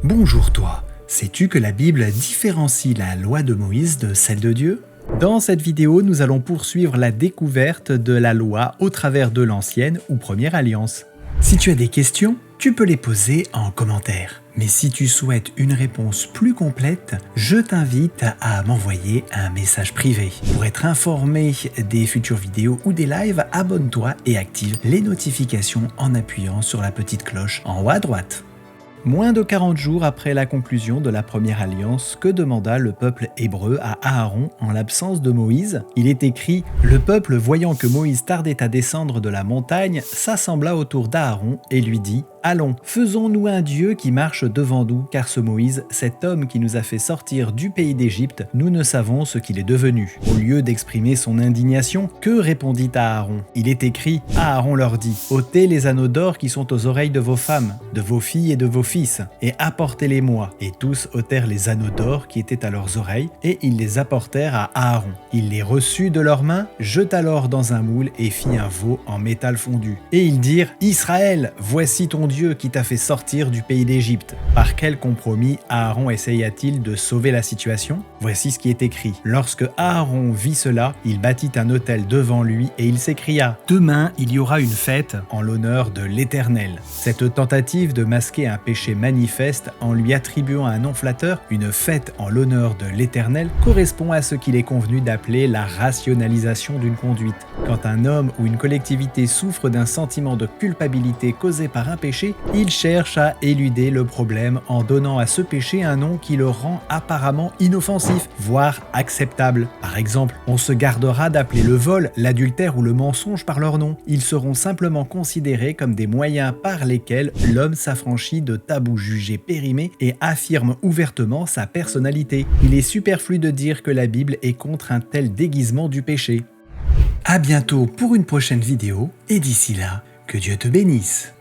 Bonjour toi, sais-tu que la Bible différencie la loi de Moïse de celle de Dieu? Dans cette vidéo, nous allons poursuivre la découverte de la loi au travers de l'Ancienne ou Première Alliance. Si tu as des questions, tu peux les poser en commentaire. Mais si tu souhaites une réponse plus complète, je t'invite à m'envoyer un message privé. Pour être informé des futures vidéos ou des lives, abonne-toi et active les notifications en appuyant sur la petite cloche en haut à droite. Moins de 40 jours après la conclusion de la première alliance, que demanda le peuple hébreu à Aaron en l'absence de Moïse? Il est écrit « Le peuple, voyant que Moïse tardait à descendre de la montagne, s'assembla autour d'Aaron et lui dit « Allons, faisons-nous un Dieu qui marche devant nous, car ce Moïse, cet homme qui nous a fait sortir du pays d'Égypte, nous ne savons ce qu'il est devenu. » Au lieu d'exprimer son indignation, que répondit Aaron? Il est écrit « Aaron leur dit « Ôtez les anneaux d'or qui sont aux oreilles de vos femmes, de vos filles et de vos fils, et apportez-les-moi. » Et tous ôtèrent les anneaux d'or qui étaient à leurs oreilles, et ils les apportèrent à Aaron. Il les reçut de leurs mains, jeta l'or dans un moule et fit un veau en métal fondu. Et ils dirent « Israël, voici ton Dieu qui t'a fait sortir du pays d'Égypte. » Par quel compromis Aaron essaya-t-il de sauver la situation? Voici ce qui est écrit. Lorsque Aaron vit cela, il bâtit un autel devant lui et il s'écria « Demain, il y aura une fête en l'honneur de l'Éternel. » Cette tentative de masquer un péché manifeste en lui attribuant un nom flatteur, une fête en l'honneur de l'Éternel, correspond à ce qu'il est convenu d'appeler la rationalisation d'une conduite. Quand un homme ou une collectivité souffre d'un sentiment de culpabilité causé par un péché, il cherche à éluder le problème en donnant à ce péché un nom qui le rend apparemment inoffensif, voire acceptable. Par exemple, on se gardera d'appeler le vol, l'adultère ou le mensonge par leur nom. Ils seront simplement considérés comme des moyens par lesquels l'homme s'affranchit de tabous jugés périmés et affirme ouvertement sa personnalité. Il est superflu de dire que la Bible est contre un tel déguisement du péché. À bientôt pour une prochaine vidéo et d'ici là, que Dieu te bénisse.